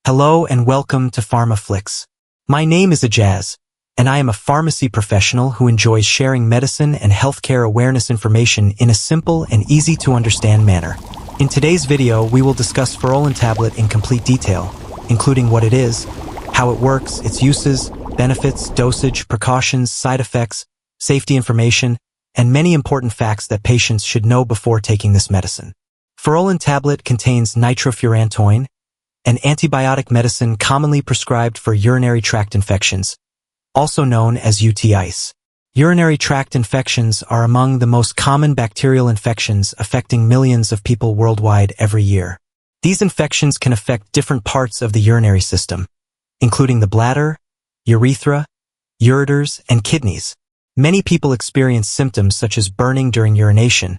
Hello and welcome to PharmaFlix. My name is Ajaz, and I am a pharmacy professional who enjoys sharing medicine and healthcare awareness information in a simple and easy-to-understand manner. In today's video, we will discuss Furolin tablet in complete detail, including what it is, how it works, its uses, benefits, dosage, precautions, side effects, safety information, and many important facts that patients should know before taking this medicine. Furolin tablet contains Nitrofurantoin, an antibiotic medicine commonly prescribed for urinary tract infections, also known as UTIs. Urinary tract infections are among the most common bacterial infections affecting millions of people worldwide every year. These infections can affect different parts of the urinary system, including the bladder, urethra, ureters, and kidneys. Many people experience symptoms such as burning during urination,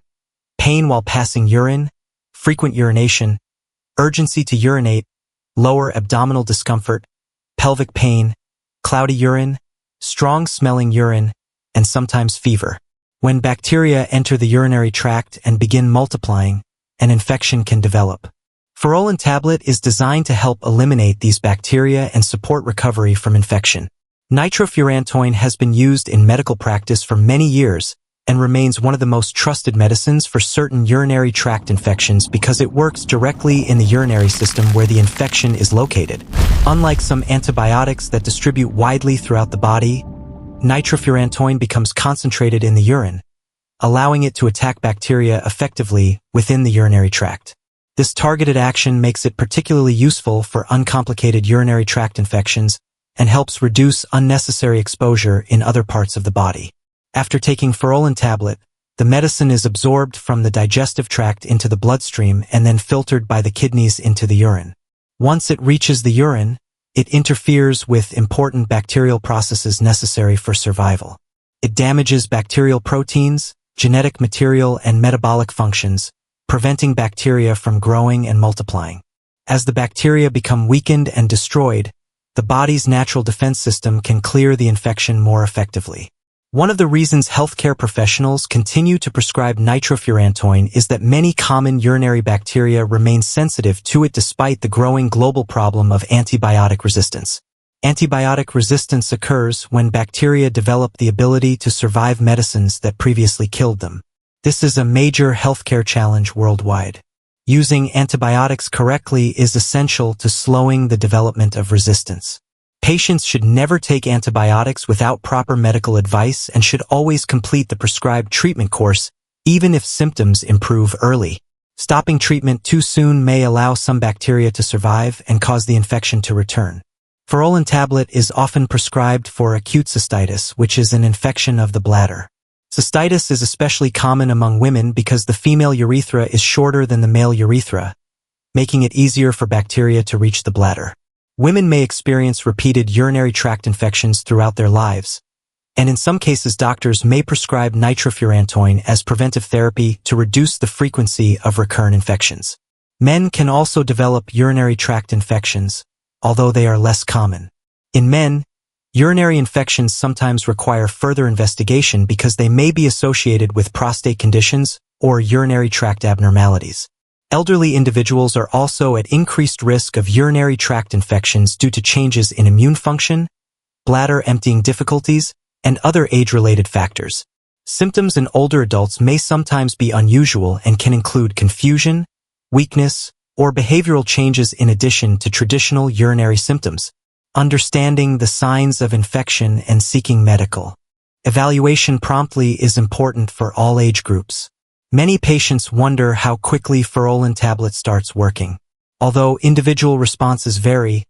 pain while passing urine, frequent urination, urgency to urinate, lower abdominal discomfort, pelvic pain, cloudy urine, strong-smelling urine, and sometimes fever. When bacteria enter the urinary tract and begin multiplying, an infection can develop. Furolin tablet is designed to help eliminate these bacteria and support recovery from infection. Nitrofurantoin has been used in medical practice for many years and remains one of the most trusted medicines for certain urinary tract infections because it works directly in the urinary system where the infection is located. Unlike some antibiotics that distribute widely throughout the body, nitrofurantoin becomes concentrated in the urine, allowing it to attack bacteria effectively within the urinary tract. This targeted action makes it particularly useful for uncomplicated urinary tract infections and helps reduce unnecessary exposure in other parts of the body. After taking Furolin tablet, the medicine is absorbed from the digestive tract into the bloodstream and then filtered by the kidneys into the urine. Once it reaches the urine, it interferes with important bacterial processes necessary for survival. It damages bacterial proteins, genetic material, and metabolic functions, preventing bacteria from growing and multiplying. As the bacteria become weakened and destroyed, the body's natural defense system can clear the infection more effectively. One of the reasons healthcare professionals continue to prescribe nitrofurantoin is that many common urinary bacteria remain sensitive to it despite the growing global problem of antibiotic resistance. Antibiotic resistance occurs when bacteria develop the ability to survive medicines that previously killed them. This is a major healthcare challenge worldwide. Using antibiotics correctly is essential to slowing the development of resistance. Patients should never take antibiotics without proper medical advice and should always complete the prescribed treatment course, even if symptoms improve early. Stopping treatment too soon may allow some bacteria to survive and cause the infection to return. Furolin tablet is often prescribed for acute cystitis, which is an infection of the bladder. Cystitis is especially common among women because the female urethra is shorter than the male urethra, making it easier for bacteria to reach the bladder. Women may experience repeated urinary tract infections throughout their lives, and in some cases doctors may prescribe nitrofurantoin as preventive therapy to reduce the frequency of recurrent infections. Men can also develop urinary tract infections, although they are less common. In men, urinary infections sometimes require further investigation because they may be associated with prostate conditions or urinary tract abnormalities. Elderly individuals are also at increased risk of urinary tract infections due to changes in immune function, bladder emptying difficulties, and other age-related factors. Symptoms in older adults may sometimes be unusual and can include confusion, weakness, or behavioral changes in addition to traditional urinary symptoms. Understanding the signs of infection and seeking medical evaluation promptly is important for all age groups. Many patients wonder how quickly Furolin tablet starts working. Although individual responses vary,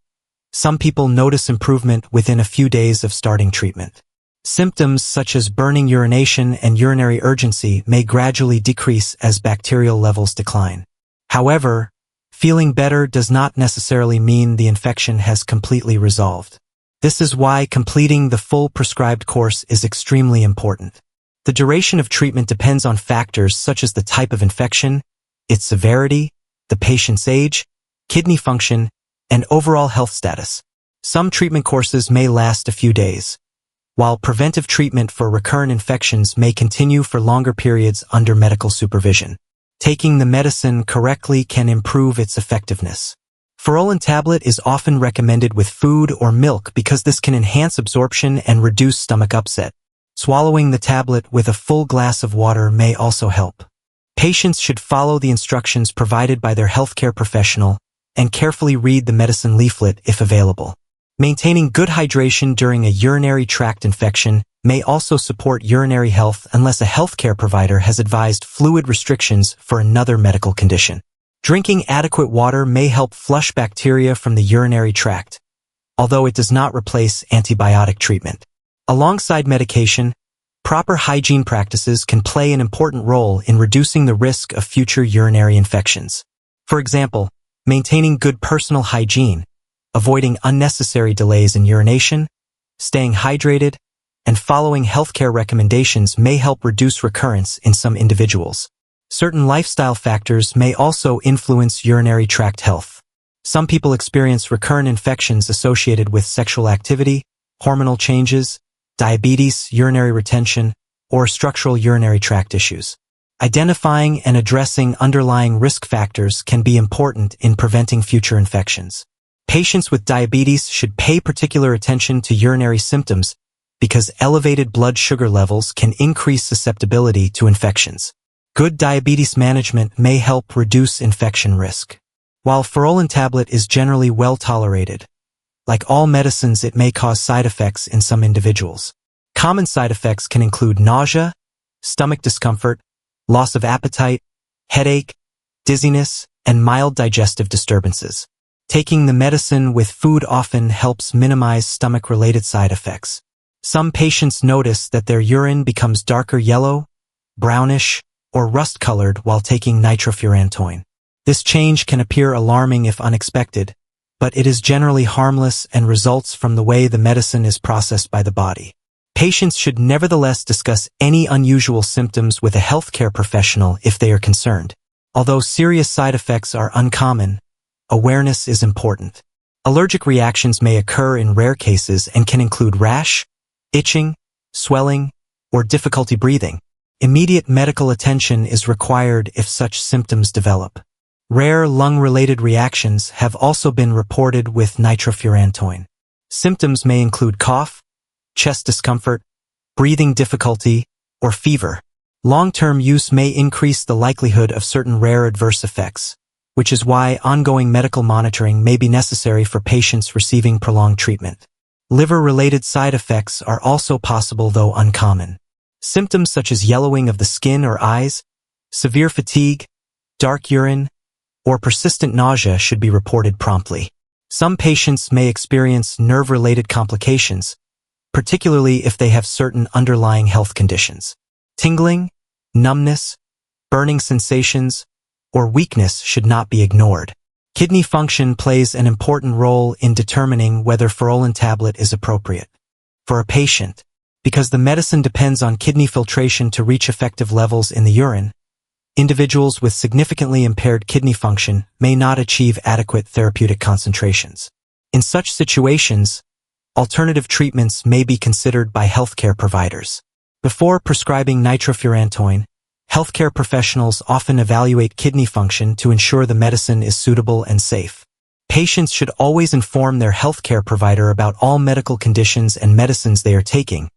some people notice improvement within a few days of starting treatment. Symptoms such as burning urination and urinary urgency may gradually decrease as bacterial levels decline. However, feeling better does not necessarily mean the infection has completely resolved. This is why completing the full prescribed course is extremely important. The duration of treatment depends on factors such as the type of infection, its severity, the patient's age, kidney function, and overall health status. Some treatment courses may last a few days, while preventive treatment for recurrent infections may continue for longer periods under medical supervision. Taking the medicine correctly can improve its effectiveness. Furolin tablet is often recommended with food or milk because this can enhance absorption and reduce stomach upset. Swallowing the tablet with a full glass of water may also help. Patients should follow the instructions provided by their healthcare professional and carefully read the medicine leaflet if available. Maintaining good hydration during a urinary tract infection may also support urinary health unless a healthcare provider has advised fluid restrictions for another medical condition. Drinking adequate water may help flush bacteria from the urinary tract, although it does not replace antibiotic treatment. Alongside medication, proper hygiene practices can play an important role in reducing the risk of future urinary infections. For example, maintaining good personal hygiene, avoiding unnecessary delays in urination, staying hydrated, and following healthcare recommendations may help reduce recurrence in some individuals. Certain lifestyle factors may also influence urinary tract health. Some people experience recurrent infections associated with sexual activity, hormonal changes, diabetes, urinary retention, or structural urinary tract issues. Identifying and addressing underlying risk factors can be important in preventing future infections. Patients with diabetes should pay particular attention to urinary symptoms because elevated blood sugar levels can increase susceptibility to infections. Good diabetes management may help reduce infection risk. While Furolin tablet is generally well tolerated, like all medicines, it may cause side effects in some individuals. Common side effects can include nausea, stomach discomfort, loss of appetite, headache, dizziness, and mild digestive disturbances. Taking the medicine with food often helps minimize stomach-related side effects. Some patients notice that their urine becomes darker yellow, brownish, or rust-colored while taking nitrofurantoin. This change can appear alarming if unexpected, but it is generally harmless and results from the way the medicine is processed by the body. Patients should nevertheless discuss any unusual symptoms with a healthcare professional if they are concerned. Although serious side effects are uncommon, awareness is important. Allergic reactions may occur in rare cases and can include rash, itching, swelling, or difficulty breathing. Immediate medical attention is required if such symptoms develop. Rare lung-related reactions have also been reported with nitrofurantoin. Symptoms may include cough, chest discomfort, breathing difficulty, or fever. Long-term use may increase the likelihood of certain rare adverse effects, which is why ongoing medical monitoring may be necessary for patients receiving prolonged treatment. Liver-related side effects are also possible, though uncommon. Symptoms such as yellowing of the skin or eyes, severe fatigue, dark urine, or persistent nausea should be reported promptly. Some patients may experience nerve-related complications, particularly if they have certain underlying health conditions. Tingling, numbness, burning sensations, or weakness should not be ignored. Kidney function plays an important role in determining whether Furolin tablet is appropriate for a patient. Because the medicine depends on kidney filtration to reach effective levels in the urine, individuals with significantly impaired kidney function may not achieve adequate therapeutic concentrations. In such situations, alternative treatments may be considered by healthcare providers. Before prescribing nitrofurantoin, healthcare professionals often evaluate kidney function to ensure the medicine is suitable and safe. Patients should always inform their healthcare provider about all medical conditions and medicines they are taking,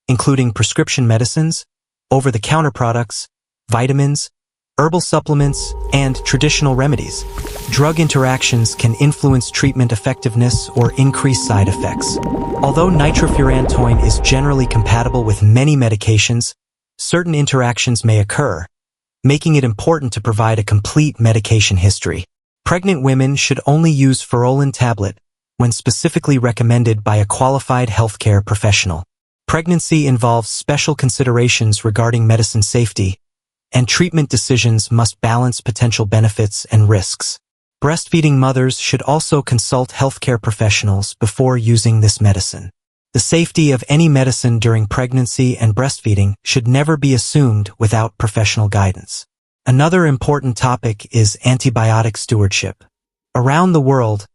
including prescription medicines, over-the-counter products, vitamins, herbal supplements, and traditional remedies. Drug interactions can influence treatment effectiveness or increase side effects. Although nitrofurantoin is generally compatible with many medications, certain interactions may occur, making it important to provide a complete medication history. Pregnant women should only use Furolin tablet when specifically recommended by a qualified healthcare professional. Pregnancy involves special considerations regarding medicine safety, and treatment decisions must balance potential benefits and risks. Breastfeeding mothers should also consult healthcare professionals before using this medicine. The safety of any medicine during pregnancy and breastfeeding should never be assumed without professional guidance. Another important topic is antibiotic stewardship. Around the world,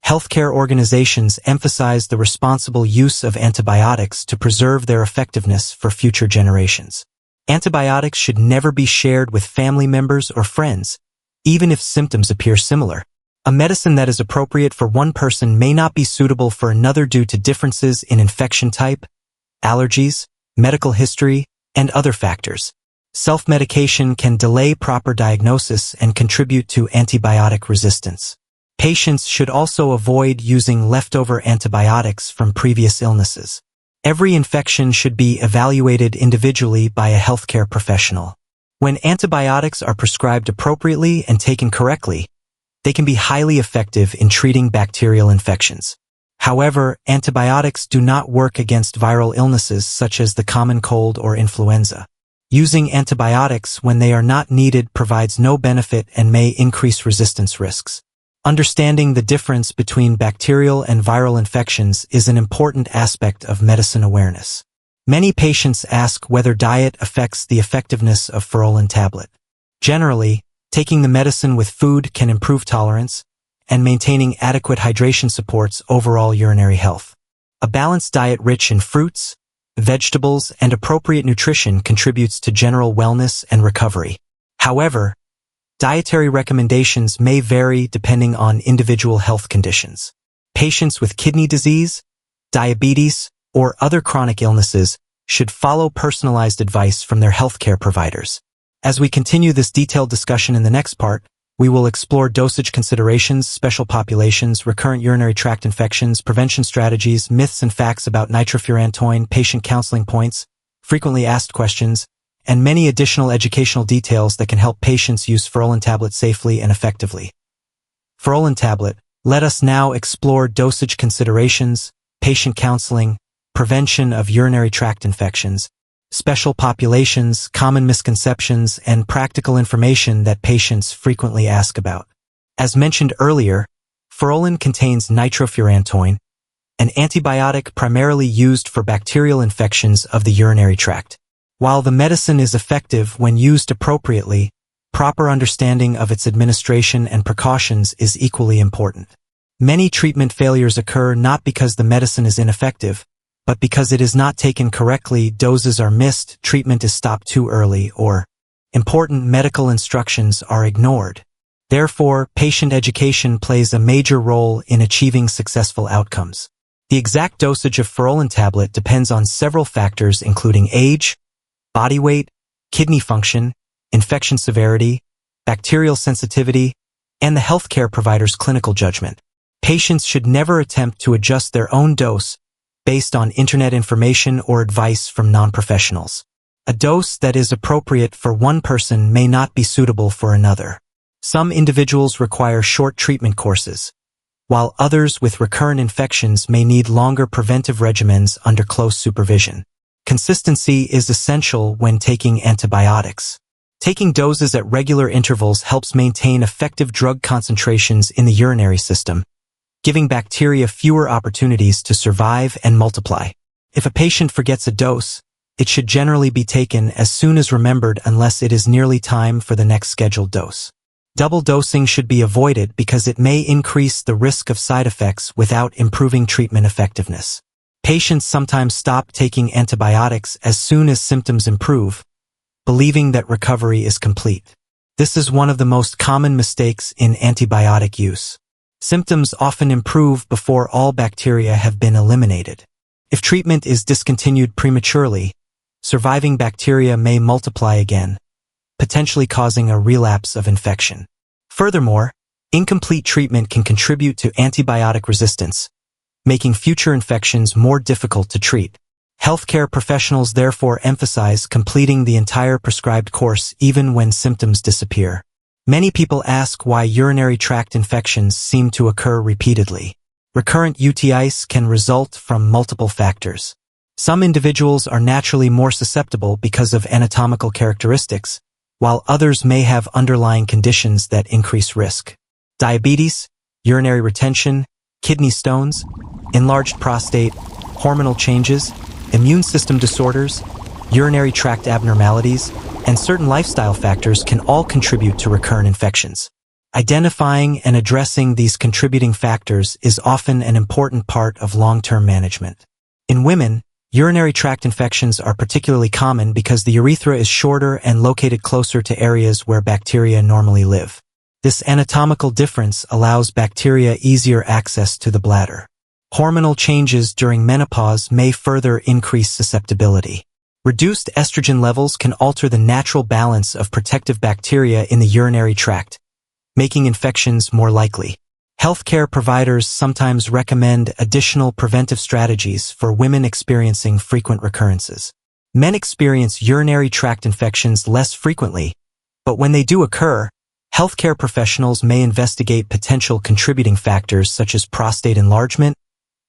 healthcare organizations emphasize the responsible use of antibiotics to preserve their effectiveness for future generations. Antibiotics should never be shared with family members or friends, even if symptoms appear similar. A medicine that is appropriate for one person may not be suitable for another due to differences in infection type, allergies, medical history, and other factors. Self-medication can delay proper diagnosis and contribute to antibiotic resistance. Patients should also avoid using leftover antibiotics from previous illnesses. Every infection should be evaluated individually by a healthcare professional. When antibiotics are prescribed appropriately and taken correctly, they can be highly effective in treating bacterial infections. However, antibiotics do not work against viral illnesses such as the common cold or influenza. Using antibiotics when they are not needed provides no benefit and may increase resistance risks. Understanding the difference between bacterial and viral infections is an important aspect of medicine awareness. Many patients ask whether diet affects the effectiveness of Furolin tablet. Generally, taking the medicine with food can improve tolerance, and maintaining adequate hydration supports overall urinary health. A balanced diet rich in fruits, vegetables, and appropriate nutrition contributes to general wellness and recovery. However, dietary recommendations may vary depending on individual health conditions. Patients with kidney disease, diabetes, or other chronic illnesses should follow personalized advice from their healthcare providers. As we continue this detailed discussion in the next part, we will explore dosage considerations, special populations, recurrent urinary tract infections, prevention strategies, myths and facts about nitrofurantoin, patient counseling points, frequently asked questions, and many additional educational details that can help patients use Furolin tablet safely and effectively. Furolin tablet, let us now explore dosage considerations, patient counseling, prevention of urinary tract infections, special populations, common misconceptions, and practical information that patients frequently ask about. As mentioned earlier, Furolin contains nitrofurantoin, an antibiotic primarily used for bacterial infections of the urinary tract. While the medicine is effective when used appropriately, proper understanding of its administration and precautions is equally important. Many treatment failures occur not because the medicine is ineffective, but because it is not taken correctly, doses are missed, treatment is stopped too early, or important medical instructions are ignored. Therefore, patient education plays a major role in achieving successful outcomes. The exact dosage of Furolin tablet depends on several factors including age, body weight, kidney function, infection severity, bacterial sensitivity, and the healthcare provider's clinical judgment. Patients should never attempt to adjust their own dose based on internet information or advice from non-professionals. A dose that is appropriate for one person may not be suitable for another. Some individuals require short treatment courses, while others with recurrent infections may need longer preventive regimens under close supervision. Consistency is essential when taking antibiotics. Taking doses at regular intervals helps maintain effective drug concentrations in the urinary system, giving bacteria fewer opportunities to survive and multiply. If a patient forgets a dose, it should generally be taken as soon as remembered unless it is nearly time for the next scheduled dose. Double dosing should be avoided because it may increase the risk of side effects without improving treatment effectiveness. Patients sometimes stop taking antibiotics as soon as symptoms improve, believing that recovery is complete. This is one of the most common mistakes in antibiotic use. Symptoms often improve before all bacteria have been eliminated. If treatment is discontinued prematurely, surviving bacteria may multiply again, potentially causing a relapse of infection. Furthermore, incomplete treatment can contribute to antibiotic resistance, making future infections more difficult to treat. Healthcare professionals therefore emphasize completing the entire prescribed course even when symptoms disappear. Many people ask why urinary tract infections seem to occur repeatedly. Recurrent UTIs can result from multiple factors. Some individuals are naturally more susceptible because of anatomical characteristics, while others may have underlying conditions that increase risk. Diabetes, urinary retention, kidney stones, enlarged prostate, hormonal changes, immune system disorders, urinary tract abnormalities, and certain lifestyle factors can all contribute to recurrent infections. Identifying and addressing these contributing factors is often an important part of long-term management. In women, urinary tract infections are particularly common because the urethra is shorter and located closer to areas where bacteria normally live. This anatomical difference allows bacteria easier access to the bladder. Hormonal changes during menopause may further increase susceptibility. Reduced estrogen levels can alter the natural balance of protective bacteria in the urinary tract, making infections more likely. Healthcare providers sometimes recommend additional preventive strategies for women experiencing frequent recurrences. Men experience urinary tract infections less frequently, but when they do occur, healthcare professionals may investigate potential contributing factors such as prostate enlargement,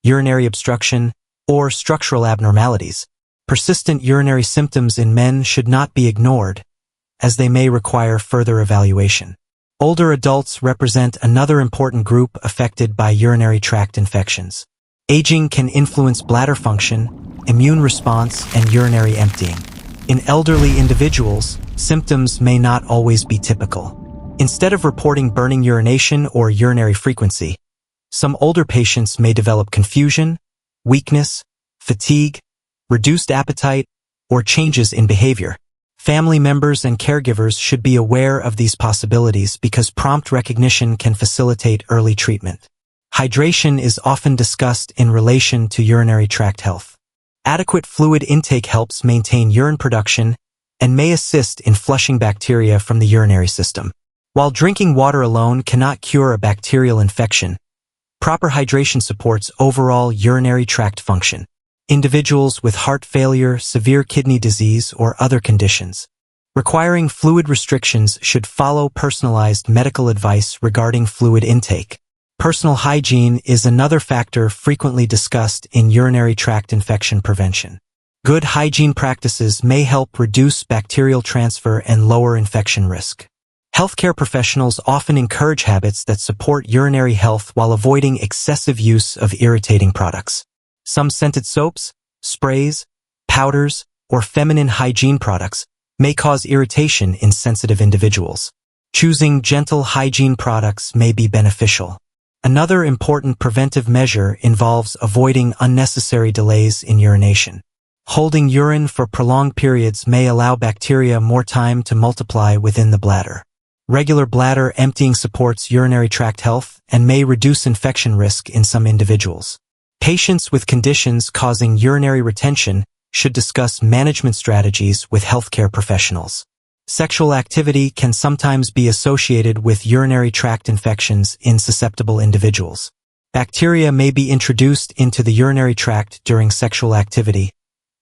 urinary obstruction, or structural abnormalities. Persistent urinary symptoms in men should not be ignored, as they may require further evaluation. Older adults represent another important group affected by urinary tract infections. Aging can influence bladder function, immune response, and urinary emptying. In elderly individuals, symptoms may not always be typical. Instead of reporting burning urination or urinary frequency, some older patients may develop confusion, weakness, fatigue, reduced appetite, or changes in behavior. Family members and caregivers should be aware of these possibilities because prompt recognition can facilitate early treatment. Hydration is often discussed in relation to urinary tract health. Adequate fluid intake helps maintain urine production and may assist in flushing bacteria from the urinary system. While drinking water alone cannot cure a bacterial infection, proper hydration supports overall urinary tract function. Individuals with heart failure, severe kidney disease, or other conditions requiring fluid restrictions should follow personalized medical advice regarding fluid intake. Personal hygiene is another factor frequently discussed in urinary tract infection prevention. Good hygiene practices may help reduce bacterial transfer and lower infection risk. Healthcare professionals often encourage habits that support urinary health while avoiding excessive use of irritating products. Some scented soaps, sprays, powders, or feminine hygiene products may cause irritation in sensitive individuals. Choosing gentle hygiene products may be beneficial. Another important preventive measure involves avoiding unnecessary delays in urination. Holding urine for prolonged periods may allow bacteria more time to multiply within the bladder. Regular bladder emptying supports urinary tract health and may reduce infection risk in some individuals. Patients with conditions causing urinary retention should discuss management strategies with healthcare professionals. Sexual activity can sometimes be associated with urinary tract infections in susceptible individuals. Bacteria may be introduced into the urinary tract during sexual activity,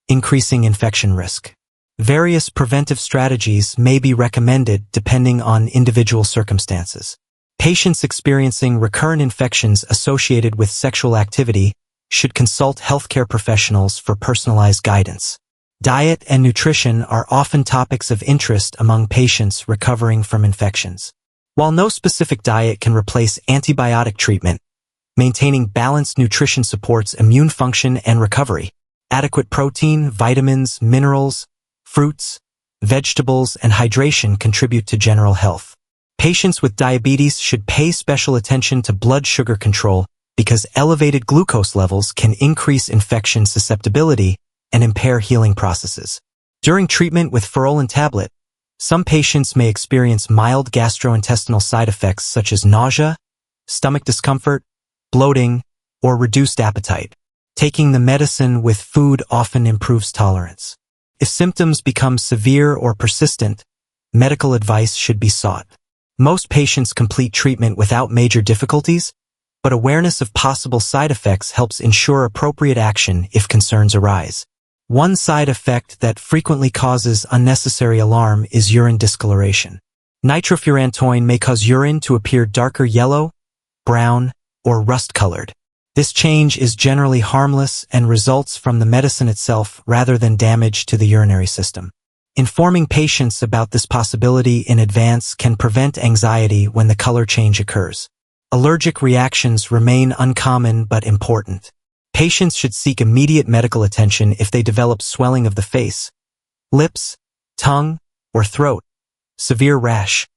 increasing infection risk. Various preventive strategies may be recommended depending on individual circumstances. Patients experiencing recurrent infections associated with sexual activity should consult healthcare professionals for personalized guidance. Diet and nutrition are often topics of interest among patients recovering from infections. While no specific diet can replace antibiotic treatment, maintaining balanced nutrition supports immune function and recovery. Adequate protein, vitamins, minerals, fruits, vegetables, and hydration contribute to general health. Patients with diabetes should pay special attention to blood sugar control because elevated glucose levels can increase infection susceptibility and impair healing processes. During treatment with Furolin tablet, some patients may experience mild gastrointestinal side effects such as nausea, stomach discomfort, bloating, or reduced appetite. Taking the medicine with food often improves tolerance. If symptoms become severe or persistent, medical advice should be sought. Most patients complete treatment without major difficulties, but awareness of possible side effects helps ensure appropriate action if concerns arise. One side effect that frequently causes unnecessary alarm is urine discoloration. Nitrofurantoin may cause urine to appear darker yellow, brown, or rust-colored. This change is generally harmless and results from the medicine itself rather than damage to the urinary system. Informing patients about this possibility in advance can prevent anxiety when the color change occurs. Allergic reactions remain uncommon but important. Patients should seek immediate medical attention if they develop swelling of the face, lips, tongue, or throat, severe rash,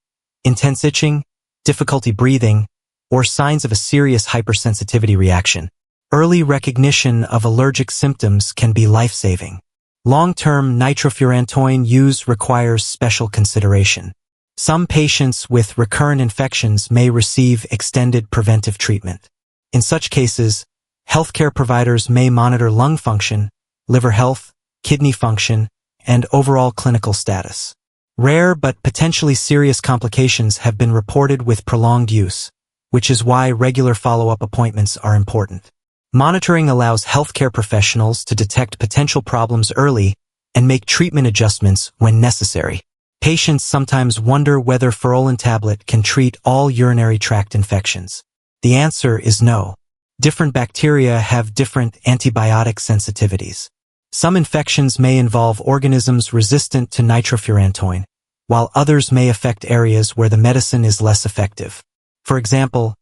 intense itching, difficulty breathing, or signs of a serious hypersensitivity reaction. Early recognition of allergic symptoms can be life-saving. Long-term nitrofurantoin use requires special consideration. Some patients with recurrent infections may receive extended preventive treatment. In such cases, healthcare providers may monitor lung function, liver health, kidney function, and overall clinical status. Rare but potentially serious complications have been reported with prolonged use, which is why regular follow-up appointments are important. Monitoring allows healthcare professionals to detect potential problems early and make treatment adjustments when necessary. Patients sometimes wonder whether Furolin tablet can treat all urinary tract infections. The answer is no. Different bacteria have different antibiotic sensitivities. Some infections may involve organisms resistant to nitrofurantoin, while others may affect areas where the medicine is less effective. For example,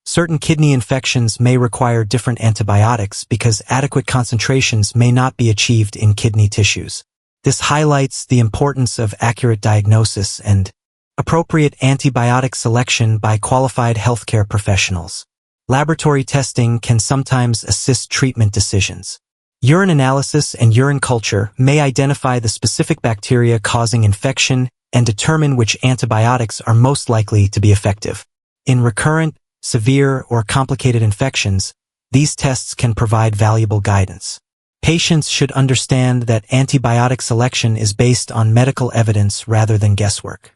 certain kidney infections may require different antibiotics because adequate concentrations may not be achieved in kidney tissues. This highlights the importance of accurate diagnosis and appropriate antibiotic selection by qualified healthcare professionals. Laboratory testing can sometimes assist treatment decisions. Urine analysis and urine culture may identify the specific bacteria causing infection and determine which antibiotics are most likely to be effective. In recurrent, severe, or complicated infections, these tests can provide valuable guidance. Patients should understand that antibiotic selection is based on medical evidence rather than guesswork.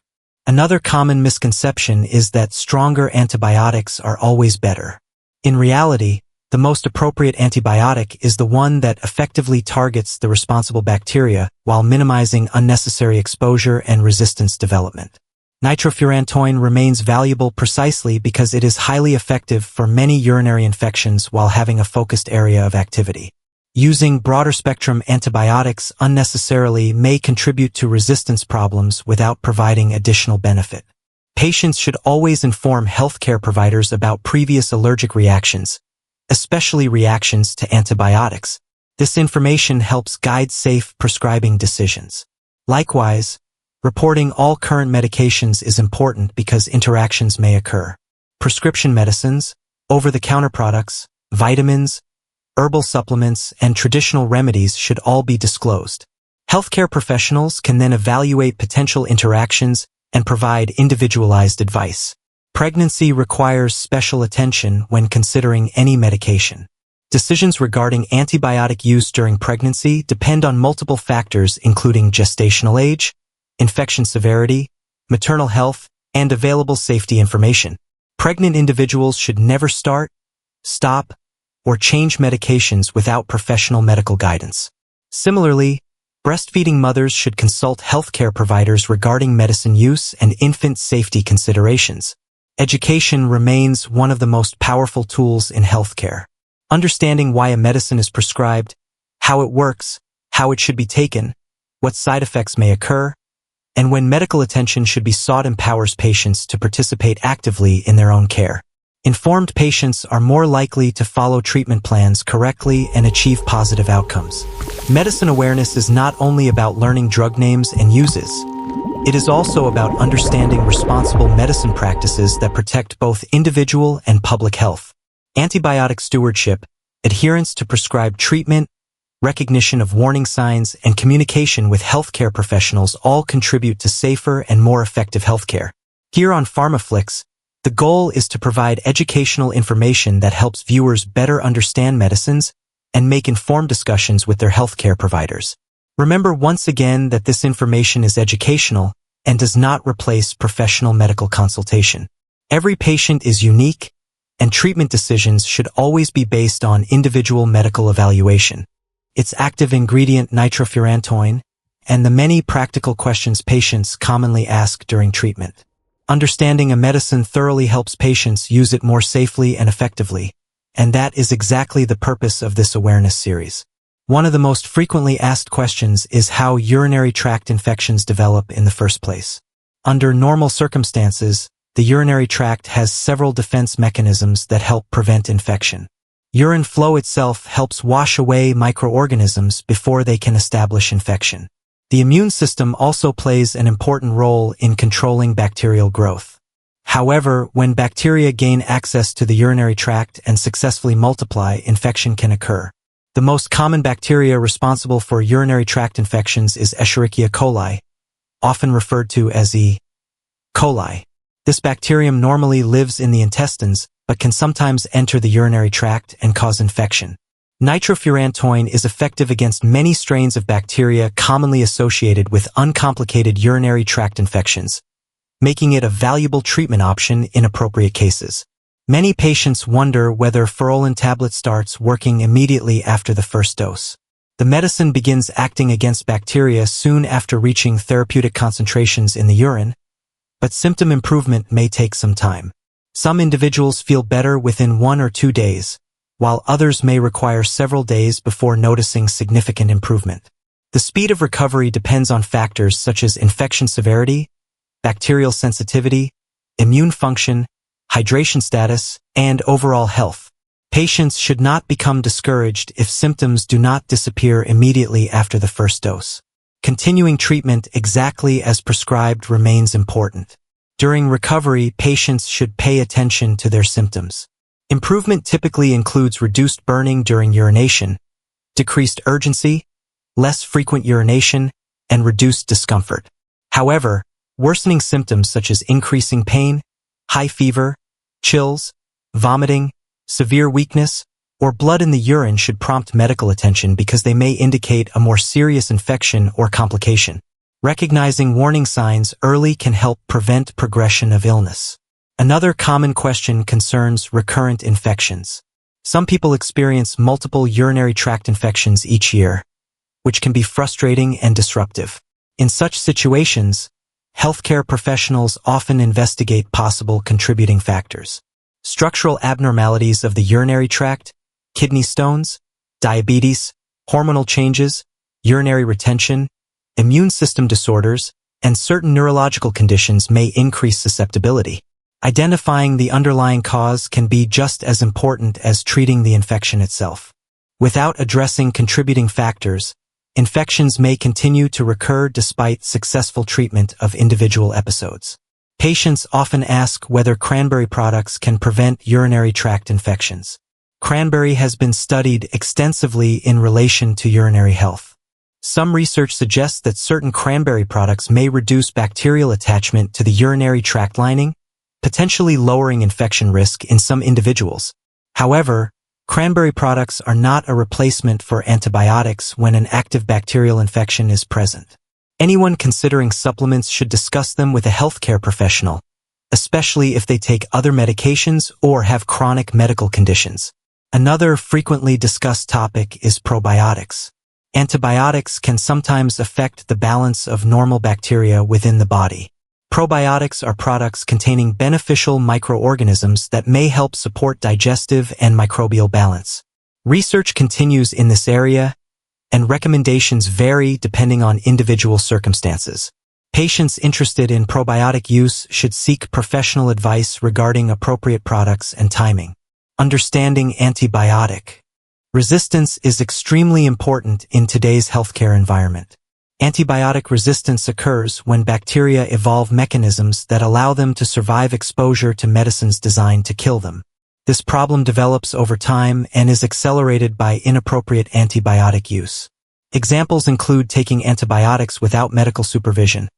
Another common misconception is that stronger antibiotics are always better. In reality, the most appropriate antibiotic is the one that effectively targets the responsible bacteria while minimizing unnecessary exposure and resistance development. Nitrofurantoin remains valuable precisely because it is highly effective for many urinary infections while having a focused area of activity. Using broader-spectrum antibiotics unnecessarily may contribute to resistance problems without providing additional benefit. Patients should always inform healthcare providers about previous allergic reactions, especially reactions to antibiotics. This information helps guide safe prescribing decisions. Likewise, reporting all current medications is important because interactions may occur. Prescription medicines, over-the-counter products, vitamins, herbal supplements, and traditional remedies should all be disclosed. Healthcare professionals can then evaluate potential interactions and provide individualized advice. Pregnancy requires special attention when considering any medication. Decisions regarding antibiotic use during pregnancy depend on multiple factors including gestational age, infection severity, maternal health, and available safety information. Pregnant individuals should never start, stop, or change medications without professional medical guidance. Similarly, breastfeeding mothers should consult healthcare providers regarding medicine use and infant safety considerations. Education remains one of the most powerful tools in healthcare. Understanding why a medicine is prescribed, how it works, how it should be taken, what side effects may occur, and when medical attention should be sought empowers patients to participate actively in their own care. Informed patients are more likely to follow treatment plans correctly and achieve positive outcomes. Medicine awareness is not only about learning drug names and uses. It is also about understanding responsible medicine practices that protect both individual and public health. Antibiotic stewardship, adherence to prescribed treatment, recognition of warning signs, and communication with healthcare professionals all contribute to safer and more effective healthcare. Here on PharmaFlix, the goal is to provide educational information that helps viewers better understand medicines and make informed discussions with their healthcare providers. Remember once again that this information is educational and does not replace professional medical consultation. Every patient is unique, and treatment decisions should always be based on individual medical evaluation. Its active ingredient nitrofurantoin, and the many practical questions patients commonly ask during treatment. Understanding a medicine thoroughly helps patients use it more safely and effectively, and that is exactly the purpose of this awareness series. One of the most frequently asked questions is how urinary tract infections develop in the first place. Under normal circumstances, the urinary tract has several defense mechanisms that help prevent infection. Urine flow itself helps wash away microorganisms before they can establish infection. The immune system also plays an important role in controlling bacterial growth. However, when bacteria gain access to the urinary tract and successfully multiply, infection can occur. The most common bacteria responsible for urinary tract infections is Escherichia coli, often referred to as E. coli. This bacterium normally lives in the intestines, but can sometimes enter the urinary tract and cause infection. Nitrofurantoin is effective against many strains of bacteria commonly associated with uncomplicated urinary tract infections, making it a valuable treatment option in appropriate cases. Many patients wonder whether Furolin tablet starts working immediately after the first dose. The medicine begins acting against bacteria soon after reaching therapeutic concentrations in the urine, but symptom improvement may take some time. Some individuals feel better within 1 or 2 days, while others may require several days before noticing significant improvement. The speed of recovery depends on factors such as infection severity, bacterial sensitivity, immune function, hydration status, and overall health. Patients should not become discouraged if symptoms do not disappear immediately after the first dose. Continuing treatment exactly as prescribed remains important. During recovery, patients should pay attention to their symptoms. Improvement typically includes reduced burning during urination, decreased urgency, less frequent urination, and reduced discomfort. However, worsening symptoms such as increasing pain, high fever, chills, vomiting, severe weakness, or blood in the urine should prompt medical attention because they may indicate a more serious infection or complication. Recognizing warning signs early can help prevent progression of illness. Another common question concerns recurrent infections. Some people experience multiple urinary tract infections each year, which can be frustrating and disruptive. In such situations, healthcare professionals often investigate possible contributing factors. Structural abnormalities of the urinary tract, kidney stones, diabetes, hormonal changes, urinary retention, immune system disorders, and certain neurological conditions may increase susceptibility. Identifying the underlying cause can be just as important as treating the infection itself. Without addressing contributing factors, infections may continue to recur despite successful treatment of individual episodes. Patients often ask whether cranberry products can prevent urinary tract infections. Cranberry has been studied extensively in relation to urinary health. Some research suggests that certain cranberry products may reduce bacterial attachment to the urinary tract lining, potentially lowering infection risk in some individuals. However, cranberry products are not a replacement for antibiotics when an active bacterial infection is present. Anyone considering supplements should discuss them with a healthcare professional, especially if they take other medications or have chronic medical conditions. Another frequently discussed topic is probiotics. Antibiotics can sometimes affect the balance of normal bacteria within the body. Probiotics are products containing beneficial microorganisms that may help support digestive and microbial balance. Research continues in this area, and recommendations vary depending on individual circumstances. Patients interested in probiotic use should seek professional advice regarding appropriate products and timing. Understanding antibiotic resistance is extremely important in today's healthcare environment. Antibiotic resistance occurs when bacteria evolve mechanisms that allow them to survive exposure to medicines designed to kill them. This problem develops over time and is accelerated by inappropriate antibiotic use. Examples include taking antibiotics without medical supervision,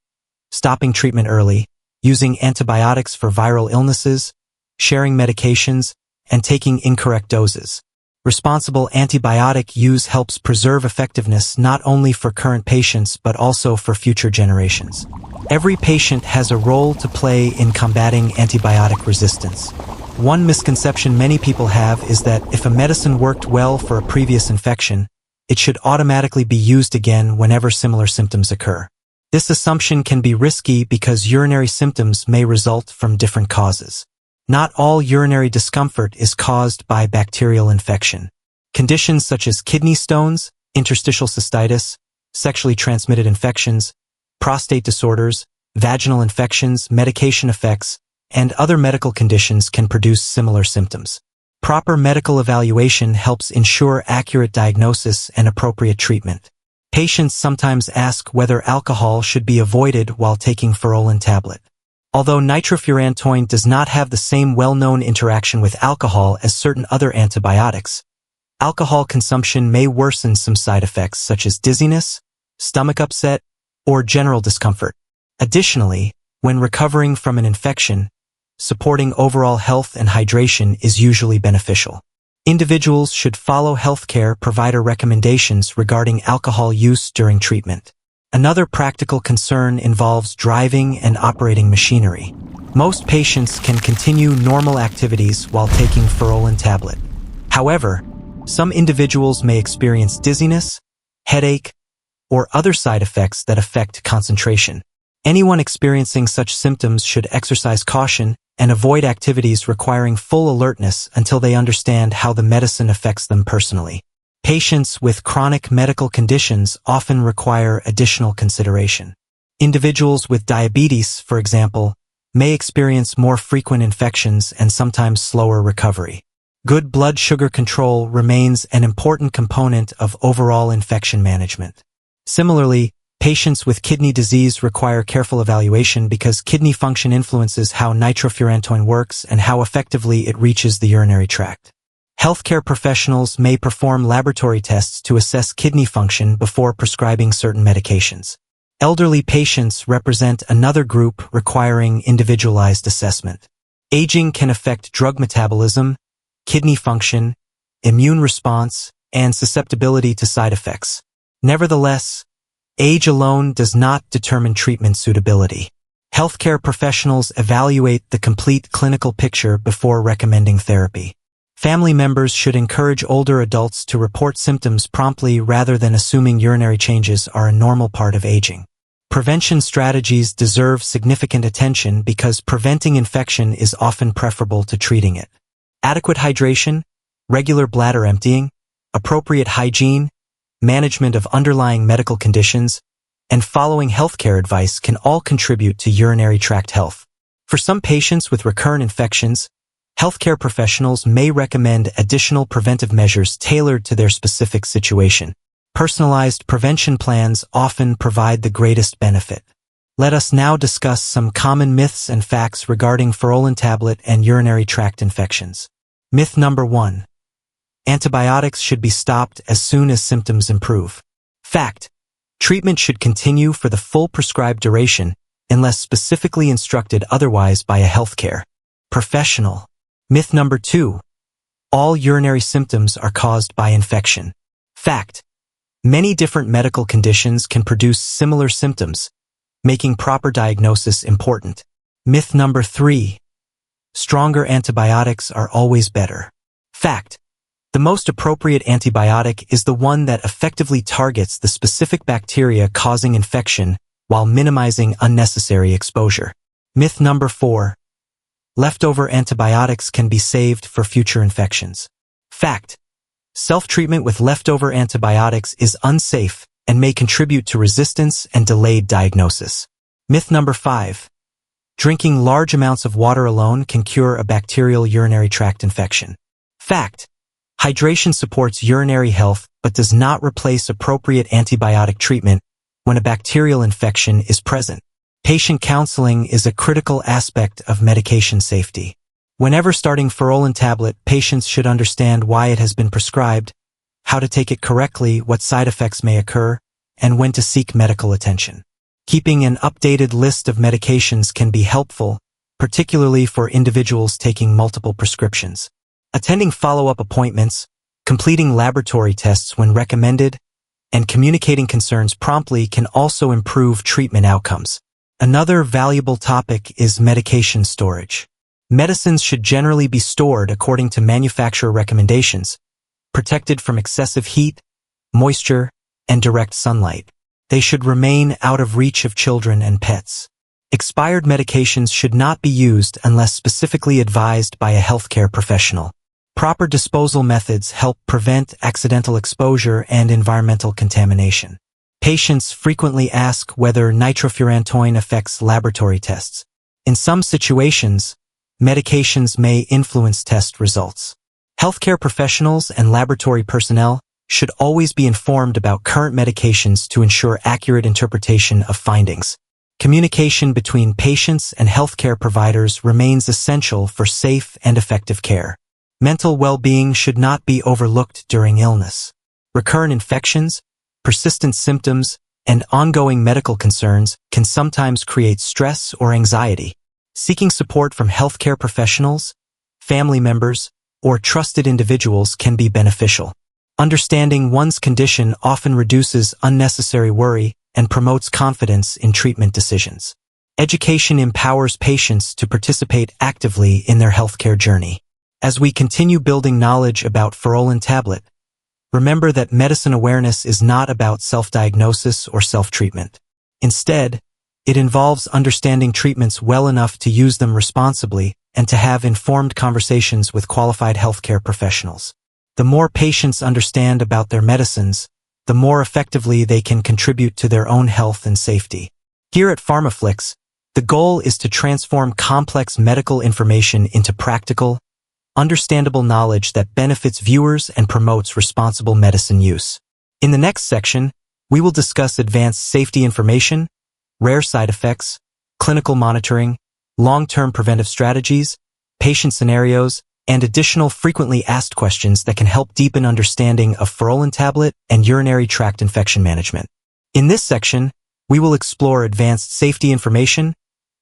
stopping treatment early, using antibiotics for viral illnesses, sharing medications, and taking incorrect doses. Responsible antibiotic use helps preserve effectiveness not only for current patients but also for future generations. Every patient has a role to play in combating antibiotic resistance. One misconception many people have is that if a medicine worked well for a previous infection, it should automatically be used again whenever similar symptoms occur. This assumption can be risky because urinary symptoms may result from different causes. Not all urinary discomfort is caused by bacterial infection. Conditions such as kidney stones, interstitial cystitis, sexually transmitted infections, prostate disorders, vaginal infections, medication effects, and other medical conditions can produce similar symptoms. Proper medical evaluation helps ensure accurate diagnosis and appropriate treatment. Patients sometimes ask whether alcohol should be avoided while taking Furolin tablet. Although nitrofurantoin does not have the same well-known interaction with alcohol as certain other antibiotics, alcohol consumption may worsen some side effects such as dizziness, stomach upset, or general discomfort. Additionally, When recovering from an infection, supporting overall health and hydration is usually beneficial. Individuals should follow healthcare provider recommendations regarding alcohol use during treatment. Another practical concern involves driving and operating machinery. Most patients can continue normal activities while taking Furolin tablet. However, some individuals may experience dizziness, headache, or other side effects that affect concentration. Anyone experiencing such symptoms should exercise caution and avoid activities requiring full alertness until they understand how the medicine affects them personally. Patients with chronic medical conditions often require additional consideration. Individuals with diabetes, for example, may experience more frequent infections and sometimes slower recovery. Good blood sugar control remains an important component of overall infection management. Similarly, patients with kidney disease require careful evaluation because kidney function influences how nitrofurantoin works and how effectively it reaches the urinary tract. Healthcare professionals may perform laboratory tests to assess kidney function before prescribing certain medications. Elderly patients represent another group requiring individualized assessment. Aging can affect drug metabolism, kidney function, immune response, and susceptibility to side effects. Nevertheless, age alone does not determine treatment suitability. Healthcare professionals evaluate the complete clinical picture before recommending therapy. Family members should encourage older adults to report symptoms promptly rather than assuming urinary changes are a normal part of aging. Prevention strategies deserve significant attention because preventing infection is often preferable to treating it. Adequate hydration, regular bladder emptying, appropriate hygiene, management of underlying medical conditions, and following healthcare advice can all contribute to urinary tract health. For some patients with recurrent infections, healthcare professionals may recommend additional preventive measures tailored to their specific situation. Personalized prevention plans often provide the greatest benefit. Let us now discuss some common myths and facts regarding Furolin tablet and urinary tract infections. Myth number 1. Antibiotics should be stopped as soon as symptoms improve. Fact: treatment should continue for the full prescribed duration unless specifically instructed otherwise by a healthcare professional. Myth number 2. All urinary symptoms are caused by infection. Fact: many different medical conditions can produce similar symptoms, making proper diagnosis important. Myth number 3. Stronger antibiotics are always better. Fact: the most appropriate antibiotic is the one that effectively targets the specific bacteria causing infection while minimizing unnecessary exposure. Myth number 4. Leftover antibiotics can be saved for future infections. Fact: self-treatment with leftover antibiotics is unsafe and may contribute to resistance and delayed diagnosis. Myth number 5. Drinking large amounts of water alone can cure a bacterial urinary tract infection. Fact: hydration supports urinary health but does not replace appropriate antibiotic treatment when a bacterial infection is present. Patient counseling is a critical aspect of medication safety. Whenever starting Furolin tablet, patients should understand why it has been prescribed, how to take it correctly, what side effects may occur, and when to seek medical attention. Keeping an updated list of medications can be helpful, particularly for individuals taking multiple prescriptions. Attending follow-up appointments, completing laboratory tests when recommended, and communicating concerns promptly can also improve treatment outcomes. Another valuable topic is medication storage. Medicines should generally be stored according to manufacturer recommendations, protected from excessive heat, moisture, and direct sunlight. They should remain out of reach of children and pets. Expired medications should not be used unless specifically advised by a healthcare professional. Proper disposal methods help prevent accidental exposure and environmental contamination. Patients frequently ask whether nitrofurantoin affects laboratory tests. In some situations, medications may influence test results. Healthcare professionals and laboratory personnel should always be informed about current medications to ensure accurate interpretation of findings. Communication between patients and healthcare providers remains essential for safe and effective care. Mental well-being should not be overlooked during illness. Recurrent infections, persistent symptoms, and ongoing medical concerns can sometimes create stress or anxiety. Seeking support from healthcare professionals, family members, or trusted individuals can be beneficial. Understanding one's condition often reduces unnecessary worry and promotes confidence in treatment decisions. Education empowers patients to participate actively in their healthcare journey. As we continue building knowledge about Furolin tablet, remember that medicine awareness is not about self-diagnosis or self-treatment. Instead, it involves understanding treatments well enough to use them responsibly and to have informed conversations with qualified healthcare professionals. The more patients understand about their medicines, the more effectively they can contribute to their own health and safety. Here at PharmaFlix, the goal is to transform complex medical information into practical, understandable knowledge that benefits viewers and promotes responsible medicine use. In the next section, we will discuss advanced safety information, rare side effects, clinical monitoring, long-term preventive strategies, patient scenarios, and additional frequently asked questions that can help deepen understanding of Furolin tablet and urinary tract infection management. In this section, we will explore advanced safety information,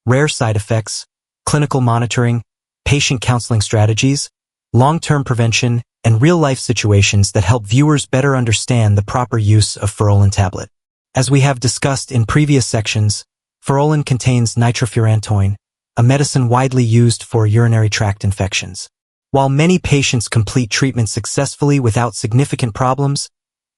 rare side effects, clinical monitoring, patient counseling strategies, long-term prevention, and real-life situations that help viewers better understand the proper use of Furolin tablet. As we have discussed in previous sections, Furolin contains Nitrofurantoin, a medicine widely used for urinary tract infections. While many patients complete treatment successfully without significant problems,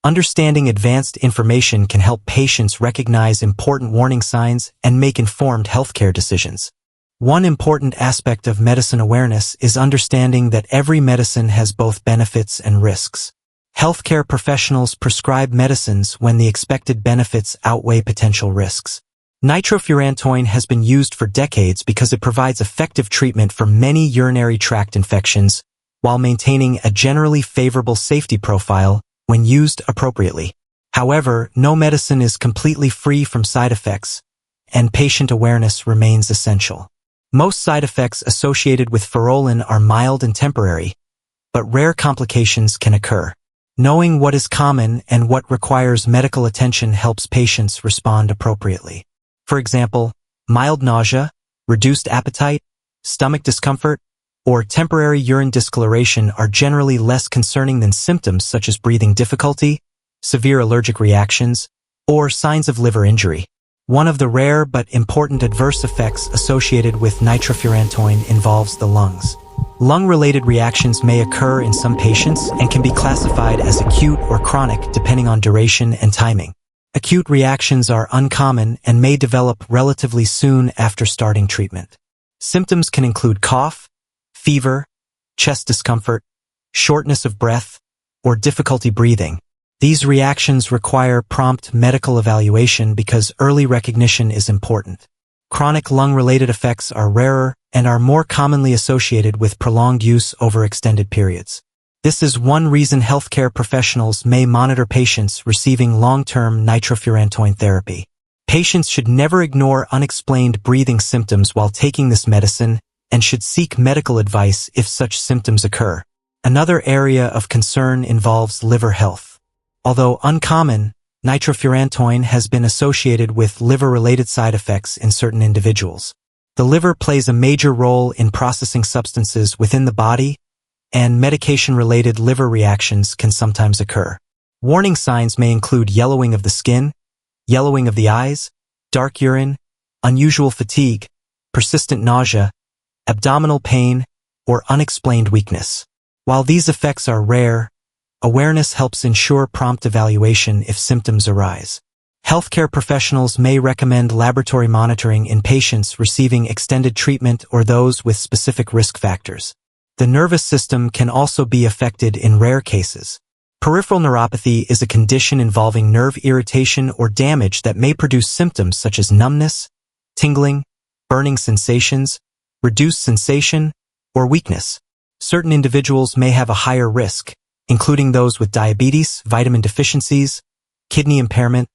understanding advanced information can help patients recognize important warning signs and make informed healthcare decisions. One important aspect of medicine awareness is understanding that every medicine has both benefits and risks. Healthcare professionals prescribe medicines when the expected benefits outweigh potential risks. Nitrofurantoin has been used for decades because it provides effective treatment for many urinary tract infections while maintaining a generally favorable safety profile when used appropriately. However, no medicine is completely free from side effects, and patient awareness remains essential. Most side effects associated with Furolin are mild and temporary, but rare complications can occur. Knowing what is common and what requires medical attention helps patients respond appropriately. For example, mild nausea, reduced appetite, stomach discomfort, or temporary urine discoloration are generally less concerning than symptoms such as breathing difficulty, severe allergic reactions, or signs of liver injury. One of the rare but important adverse effects associated with nitrofurantoin involves the lungs. Lung-related reactions may occur in some patients and can be classified as acute or chronic depending on duration and timing. Acute reactions are uncommon and may develop relatively soon after starting treatment. Symptoms can include cough, fever, chest discomfort, shortness of breath, or difficulty breathing. These reactions require prompt medical evaluation because early recognition is important. Chronic lung-related effects are rarer and are more commonly associated with prolonged use over extended periods. This is one reason healthcare professionals may monitor patients receiving long-term nitrofurantoin therapy. Patients should never ignore unexplained breathing symptoms while taking this medicine and should seek medical advice if such symptoms occur. Another area of concern involves liver health. Although uncommon, nitrofurantoin has been associated with liver-related side effects in certain individuals. The liver plays a major role in processing substances within the body, and medication-related liver reactions can sometimes occur. Warning signs may include yellowing of the skin, yellowing of the eyes, dark urine, unusual fatigue, persistent nausea, abdominal pain, or unexplained weakness. While these effects are rare, awareness helps ensure prompt evaluation if symptoms arise. Healthcare professionals may recommend laboratory monitoring in patients receiving extended treatment or those with specific risk factors. The nervous system can also be affected in rare cases. Peripheral neuropathy is a condition involving nerve irritation or damage that may produce symptoms such as numbness, tingling, burning sensations, reduced sensation, or weakness. Certain individuals may have a higher risk, including those with diabetes, vitamin deficiencies, kidney impairment,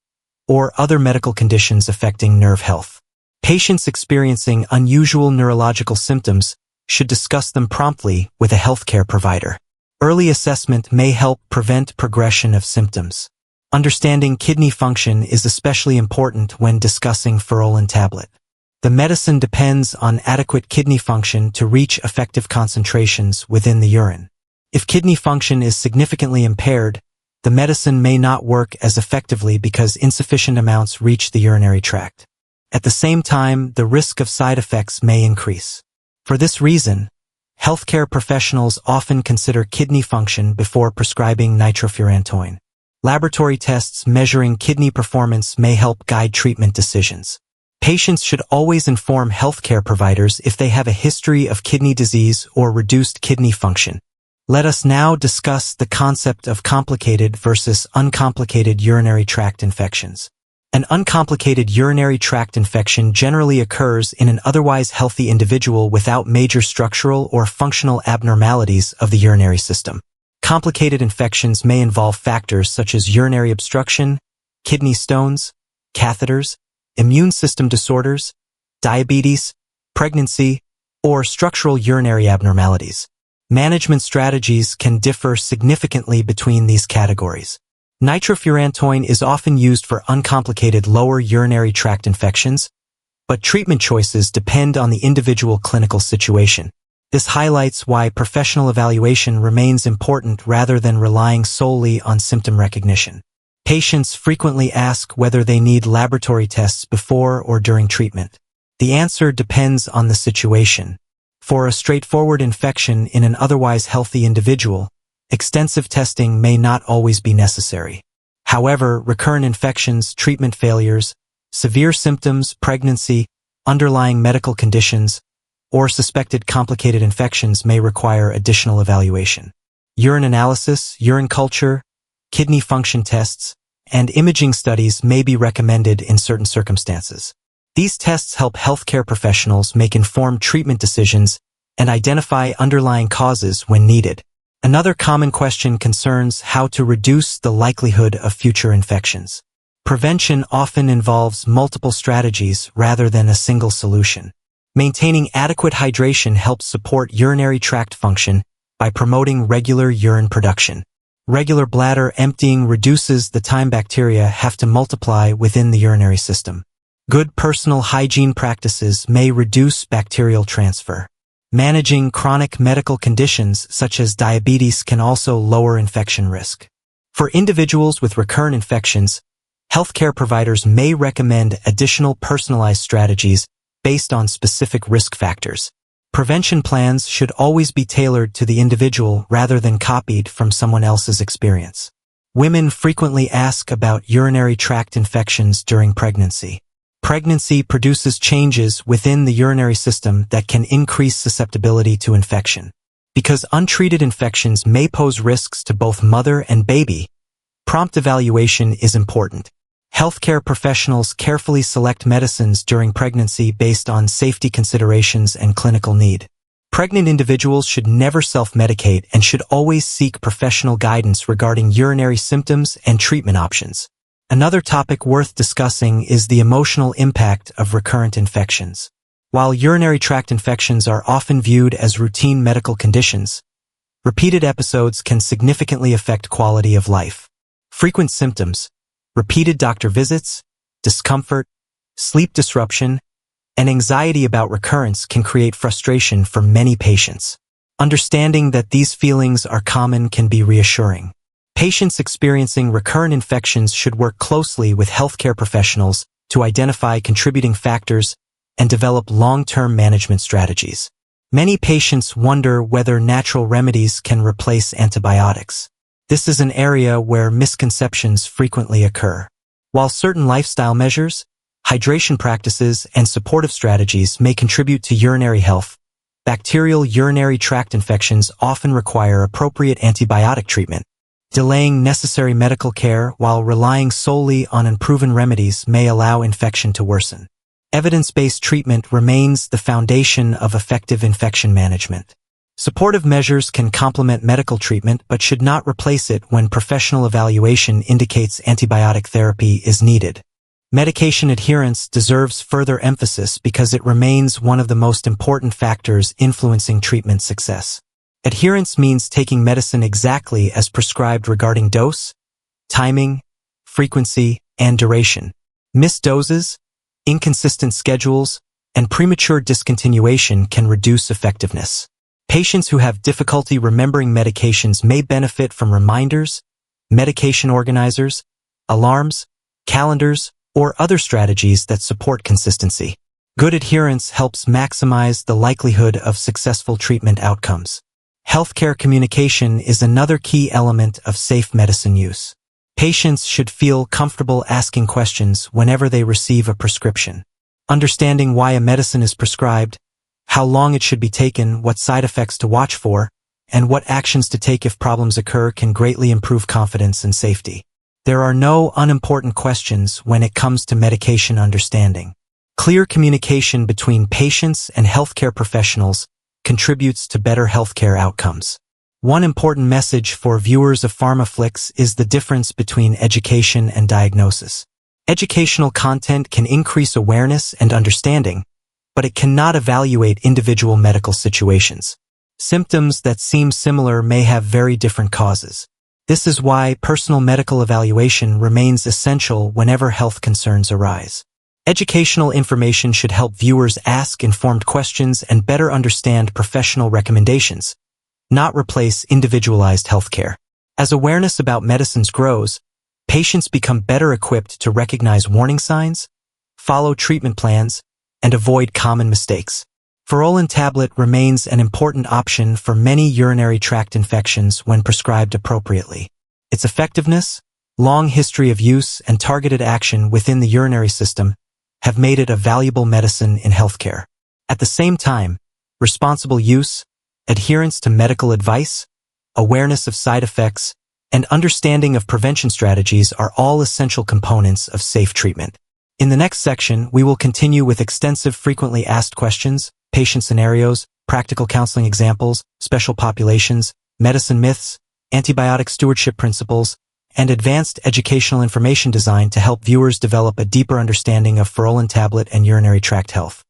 or other medical conditions affecting nerve health. Patients experiencing unusual neurological symptoms should discuss them promptly with a healthcare provider. Early assessment may help prevent progression of symptoms. Understanding kidney function is especially important when discussing Furolin tablet. The medicine depends on adequate kidney function to reach effective concentrations within the urine. If kidney function is significantly impaired, the medicine may not work as effectively because insufficient amounts reach the urinary tract. At the same time, the risk of side effects may increase. For this reason, healthcare professionals often consider kidney function before prescribing nitrofurantoin. Laboratory tests measuring kidney performance may help guide treatment decisions. Patients should always inform healthcare providers if they have a history of kidney disease or reduced kidney function. Let us now discuss the concept of complicated versus uncomplicated urinary tract infections. An uncomplicated urinary tract infection generally occurs in an otherwise healthy individual without major structural or functional abnormalities of the urinary system. Complicated infections may involve factors such as urinary obstruction, kidney stones, catheters, immune system disorders, diabetes, pregnancy, or structural urinary abnormalities. Management strategies can differ significantly between these categories. Nitrofurantoin is often used for uncomplicated lower urinary tract infections, but treatment choices depend on the individual clinical situation. This highlights why professional evaluation remains important rather than relying solely on symptom recognition. Patients frequently ask whether they need laboratory tests before or during treatment. The answer depends on the situation. For a straightforward infection in an otherwise healthy individual, extensive testing may not always be necessary. However, recurrent infections, treatment failures, severe symptoms, pregnancy, underlying medical conditions, or suspected complicated infections may require additional evaluation. Urine analysis, urine culture, kidney function tests, and imaging studies may be recommended in certain circumstances. These tests help healthcare professionals make informed treatment decisions and identify underlying causes when needed. Another common question concerns how to reduce the likelihood of future infections. Prevention often involves multiple strategies rather than a single solution. Maintaining adequate hydration helps support urinary tract function by promoting regular urine production. Regular bladder emptying reduces the time bacteria have to multiply within the urinary system. Good personal hygiene practices may reduce bacterial transfer. Managing chronic medical conditions such as diabetes can also lower infection risk. For individuals with recurrent infections, healthcare providers may recommend additional personalized strategies based on specific risk factors. Prevention plans should always be tailored to the individual rather than copied from someone else's experience. Women frequently ask about urinary tract infections during pregnancy. Pregnancy produces changes within the urinary system that can increase susceptibility to infection. Because untreated infections may pose risks to both mother and baby, prompt evaluation is important. Healthcare professionals carefully select medicines during pregnancy based on safety considerations and clinical need. Pregnant individuals should never self-medicate and should always seek professional guidance regarding urinary symptoms and treatment options. Another topic worth discussing is the emotional impact of recurrent infections. While urinary tract infections are often viewed as routine medical conditions, repeated episodes can significantly affect quality of life. Frequent symptoms, repeated doctor visits, discomfort, sleep disruption, and anxiety about recurrence can create frustration for many patients. Understanding that these feelings are common can be reassuring. Patients experiencing recurrent infections should work closely with healthcare professionals to identify contributing factors and develop long-term management strategies. Many patients wonder whether natural remedies can replace antibiotics. This is an area where misconceptions frequently occur. While certain lifestyle measures, hydration practices, and supportive strategies may contribute to urinary health, bacterial urinary tract infections often require appropriate antibiotic treatment. Delaying necessary medical care while relying solely on unproven remedies may allow infection to worsen. Evidence-based treatment remains the foundation of effective infection management. Supportive measures can complement medical treatment but should not replace it when professional evaluation indicates antibiotic therapy is needed. Medication adherence deserves further emphasis because it remains one of the most important factors influencing treatment success. Adherence means taking medicine exactly as prescribed regarding dose, timing, frequency, and duration. Missed doses, inconsistent schedules, and premature discontinuation can reduce effectiveness. Patients who have difficulty remembering medications may benefit from reminders, medication organizers, alarms, calendars, or other strategies that support consistency. Good adherence helps maximize the likelihood of successful treatment outcomes. Healthcare communication is another key element of safe medicine use. Patients should feel comfortable asking questions whenever they receive a prescription. Understanding why a medicine is prescribed, how long it should be taken, what side effects to watch for, and what actions to take if problems occur can greatly improve confidence and safety. There are no unimportant questions when it comes to medication understanding. Clear communication between patients and healthcare professionals contributes to better healthcare outcomes. One important message for viewers of PharmaFlix is the difference between education and diagnosis. Educational content can increase awareness and understanding, but it cannot evaluate individual medical situations. Symptoms that seem similar may have very different causes. This is why personal medical evaluation remains essential whenever health concerns arise. Educational information should help viewers ask informed questions and better understand professional recommendations, not replace individualized healthcare. As awareness about medicines grows, patients become better equipped to recognize warning signs, follow treatment plans, and avoid common mistakes. Furolin tablet remains an important option for many urinary tract infections when prescribed appropriately. Its effectiveness, long history of use, and targeted action within the urinary system have made it a valuable medicine in healthcare. At the same time, responsible use, adherence to medical advice, awareness of side effects, and understanding of prevention strategies are all essential components of safe treatment. In the next section, we will continue with extensive frequently asked questions, patient scenarios, practical counseling examples, special populations, medicine myths, antibiotic stewardship principles, and advanced educational information design to help viewers develop a deeper understanding of Furolin tablet and urinary tract health.